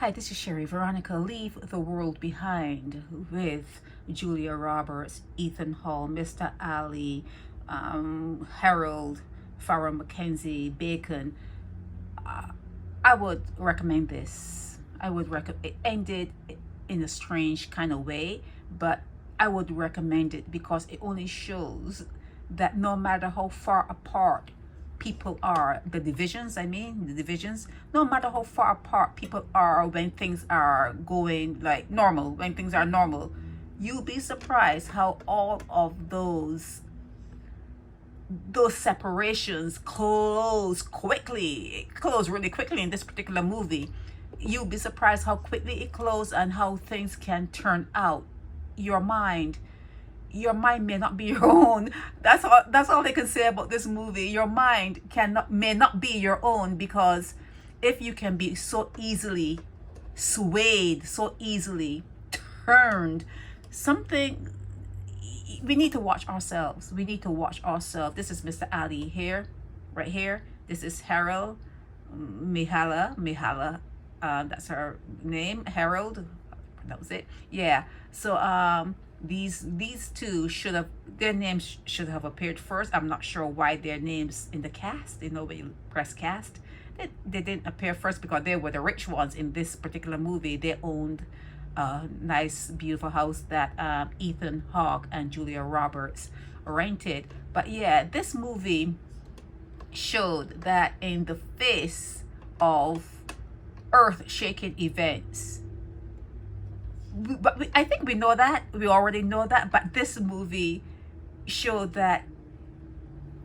Hi, this is Sherry Veronica. Leave the World Behind with Julia Roberts, Ethan Hall, Mr. Ali, Harold, Farrah Mackenzie, Bacon. I would recommend this. I would recommend it. Ended in a strange kind of way, but I would recommend it because it only shows that no matter how far apart people are, the divisions, no matter how far apart people are when things are going like normal, when things are normal, you'll be surprised how all of those separations close really quickly in this particular movie. You'll be surprised how quickly it closed and how things can turn out. Your mind may not be your own. That's all they can say about this movie. Your mind may not be your own, because if you can be so easily swayed, so easily turned, we need to watch ourselves. This is Mr. Ali here, right here. This is Harold, Mihala, that's her name, Harold. That was it. Yeah. So these two their names should have appeared first. I'm not sure why their names in the cast, when you press cast, they didn't appear first, because they were the rich ones in this particular movie. They owned a nice beautiful house that Ethan Hawke and Julia Roberts rented. But yeah, this movie showed that in the face of earth-shaking events, I think we already know that, but this movie showed that,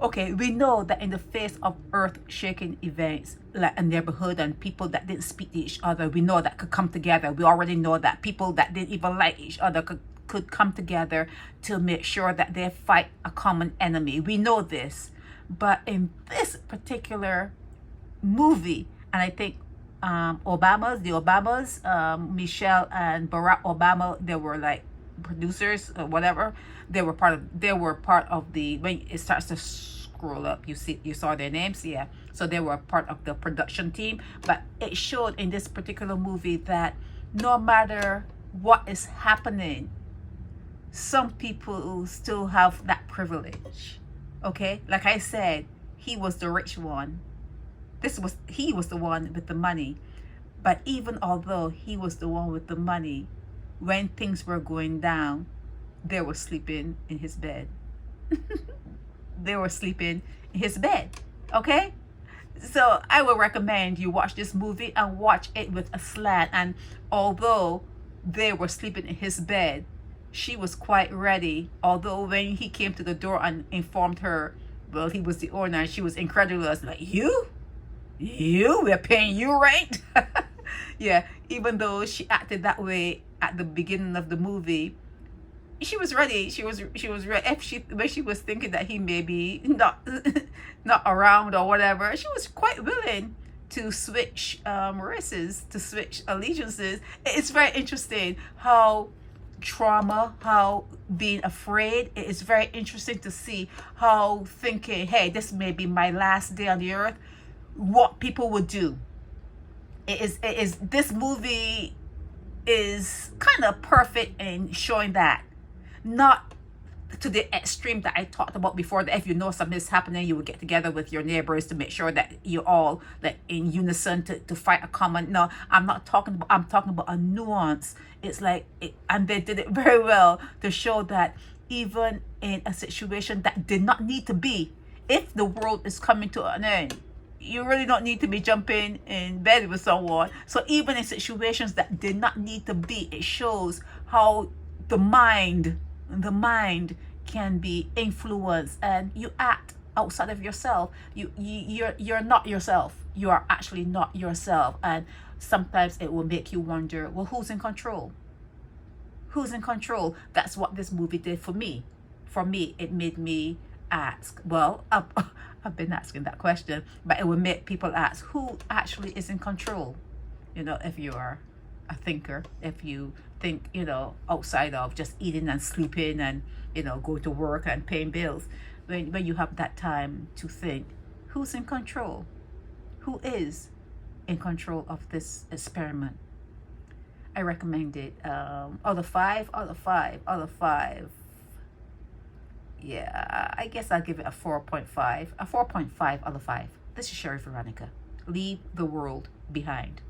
okay, we know that in the face of earth-shaking events, like a neighborhood and people that didn't speak to each other, we know that could come together. We already know that people that didn't even like each other could come together to make sure that they fight a common enemy. We know this. But in this particular movie, and I think the Obamas, Michelle and Barack Obama, they were like producers or whatever. They were part of the, when it starts to scroll up, you saw their names. Yeah, so they were part of the production team. But it showed in this particular movie that no matter what is happening, some people still have that privilege. Okay, like I said, he was the rich one. He was the one with the money. But even although he was the one with the money, when things were going down, they were sleeping in his bed. Okay? So I would recommend you watch this movie and watch it with a slant. And although they were sleeping in his bed, she was quite ready. Although when he came to the door and informed her, well, he was the owner, she was incredulous, like, we're paying you rent. Yeah, even though she acted that way at the beginning of the movie, she was ready. She was ready. When she was thinking that he may be not around or whatever, she was quite willing to switch races, to switch allegiances. It's very interesting how being afraid, it is very interesting to see how thinking, hey, this may be my last day on the earth, what people would do. This movie is kind of perfect in showing that. Not to the extreme that I talked about before, that if you know something is happening, you would get together with your neighbors to make sure that you're all like in unison to fight a common. No, I'm talking about a nuance. It's like and they did it very well to show that even in a situation that did not need to be, if the world is coming to an end, you really don't need to be jumping in bed with someone. So even in situations that did not need to be, it shows how the mind can be influenced, and you act outside of yourself. You're not yourself. You are actually not yourself. And sometimes it will make you wonder, well, who's in control? That's what this movie did for me. It made me ask, well, I've been asking that question, but it will make people ask, who actually is in control? If you are a thinker, if you think, outside of just eating and sleeping and, go to work and paying bills, when you have that time to think, who's in control? Who is in control of this experiment? I recommend it. Out of five, out of five, out of five. Yeah, I guess I'll give it a 4.5. A 4.5 out of 5. This is Sherry Veronica. Leave the world behind.